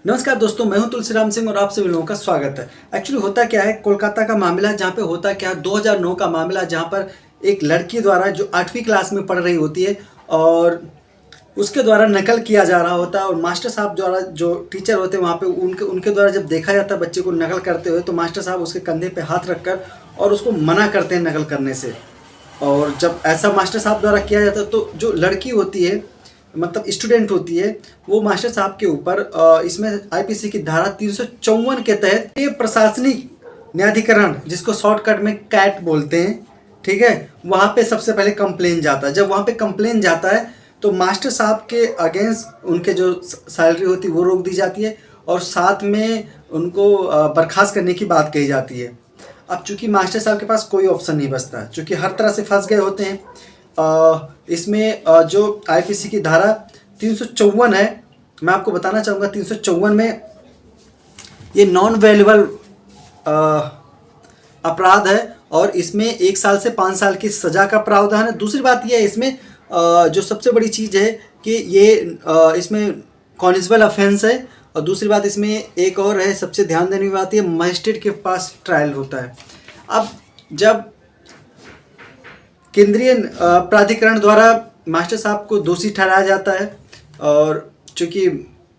नमस्कार दोस्तों, मैं हूं तुलसीराम सिंह और आप सभी लोगों का स्वागत है। एक्चुअली होता क्या है, कोलकाता का मामला जहां पे होता क्या है, 2009 का मामला जहां पर एक लड़की द्वारा जो 8वीं क्लास में पढ़ रही होती है और उसके द्वारा नकल किया जा रहा होता है और मास्टर साहब द्वारा जो टीचर होते हैं वहाँ पे उनके उनके द्वारा जब देखा जाता है बच्चे को नकल करते हुए तो मास्टर साहब उसके कंधे पे हाथ रखकर और उसको मना करते हैं नकल करने से। और जब ऐसा मास्टर साहब द्वारा किया जाता है तो जो लड़की होती है, मतलब स्टूडेंट होती है, वो मास्टर साहब के ऊपर इसमें आईपीसी की धारा 354 के तहत ये प्रशासनिक न्यायाधिकरण, जिसको शॉर्टकट में कैट बोलते हैं, ठीक है, वहाँ पे सबसे पहले कंप्लेन जाता है। जब वहाँ पे कंप्लेन जाता है तो मास्टर साहब के अगेंस्ट उनके जो सैलरी होती है वो रोक दी जाती है और साथ में उनको बर्खास्त करने की बात कही जाती है। अब चूंकि मास्टर साहब के पास कोई ऑप्शन नहीं बचता, चूंकि हर तरह से फंस गए होते हैं। इसमें जो आईपीसी की धारा 354 है, मैं आपको बताना चाहूँगा 354 में ये नॉन वैल्यूएबल अपराध है और इसमें 1 साल से 5 साल की सज़ा का प्रावधान है। दूसरी बात यह है, इसमें जो सबसे बड़ी चीज़ है कि ये इसमें कॉन्जिबल ऑफेंस है और दूसरी बात इसमें एक और है, सबसे ध्यान देने की बात, ये मजिस्ट्रेट के पास ट्रायल होता है। अब जब केंद्रीय प्राधिकरण द्वारा मास्टर साहब को दोषी ठहराया जाता है और चूँकि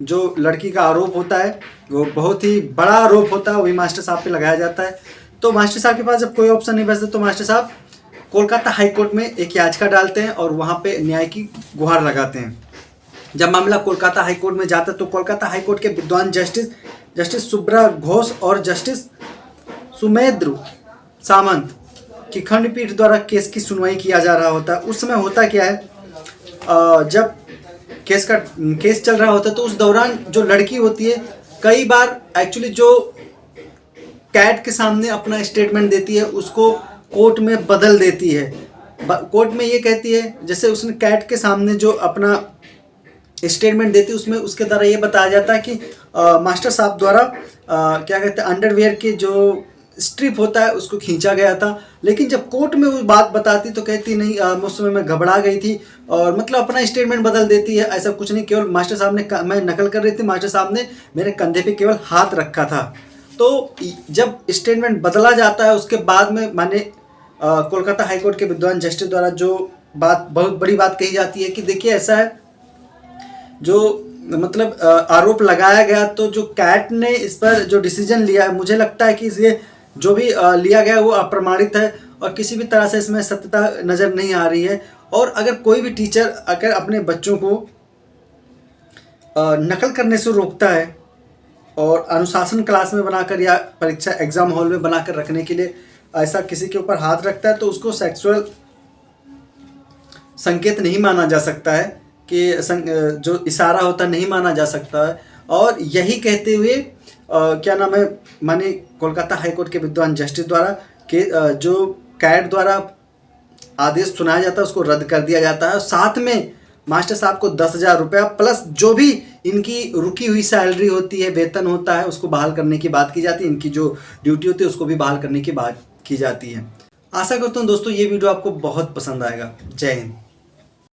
जो लड़की का आरोप होता है वो बहुत ही बड़ा आरोप होता है, वही मास्टर साहब पे लगाया जाता है। तो मास्टर साहब के पास जब कोई ऑप्शन नहीं बचता तो मास्टर साहब कोलकाता हाई कोर्ट में एक याचिका डालते हैं और वहाँ पे न्याय की गुहार लगाते हैं। जब मामला कोलकाता हाई कोर्ट में जाता है तो कोलकाता हाई कोर्ट के विद्वान जस्टिस सुब्रा घोष और जस्टिस सुमेंद्र सामंत की खंडपीठ द्वारा केस की सुनवाई किया जा रहा होता है। उस समय होता क्या है, जब केस चल रहा होता है तो उस दौरान जो लड़की होती है कई बार एक्चुअली जो कैट के सामने अपना स्टेटमेंट देती है उसको कोर्ट में बदल देती है। कोर्ट में ये कहती है, जैसे उसने कैट के सामने जो अपना स्टेटमेंट देती है उसमें उसके द्वारा ये बताया जाता है कि मास्टर साहब द्वारा क्या कहते हैं, अंडरवियर के जो स्ट्रिप होता है उसको खींचा गया था। लेकिन जब कोर्ट में वो बात बताती तो कहती नहीं, उस समय मैं घबरा गई थी, और मतलब अपना स्टेटमेंट बदल देती है। ऐसा कुछ नहीं, केवल मास्टर साहब ने, मैं नकल कर रही थी, मास्टर साहब ने मेरे कंधे पे केवल हाथ रखा था। तो जब स्टेटमेंट बदला जाता है उसके बाद में माने कोलकाता हाईकोर्ट के विद्वान जस्टिस द्वारा जो बात, बहुत बड़ी बात कही जाती है कि देखिए ऐसा है, जो मतलब आरोप लगाया गया तो जो कैट ने इस पर जो डिसीजन लिया है, मुझे लगता है कि ये जो भी लिया गया वो अप्रमाणित है और किसी भी तरह से इसमें सत्यता नज़र नहीं आ रही है। और अगर कोई भी टीचर अगर अपने बच्चों को नकल करने से रोकता है और अनुशासन क्लास में बनाकर या परीक्षा एग्ज़ाम हॉल में बनाकर रखने के लिए ऐसा किसी के ऊपर हाथ रखता है तो उसको सेक्सुअल संकेत नहीं माना जा सकता है, कि जो इशारा होता नहीं माना जा सकता है। और यही कहते हुए क्या नाम है, माने कोलकाता हाईकोर्ट के विद्वान जस्टिस द्वारा के जो कैट द्वारा आदेश सुनाया जाता है उसको रद्द कर दिया जाता है। साथ में मास्टर साहब को 10,000 रुपया प्लस जो भी इनकी रुकी हुई सैलरी होती है, वेतन होता है, उसको बहाल करने की बात की जाती है। इनकी जो ड्यूटी होती है उसको भी बहाल करने की बात की जाती है। आशा करता हूँ दोस्तों ये वीडियो आपको बहुत पसंद आएगा। जय हिंद।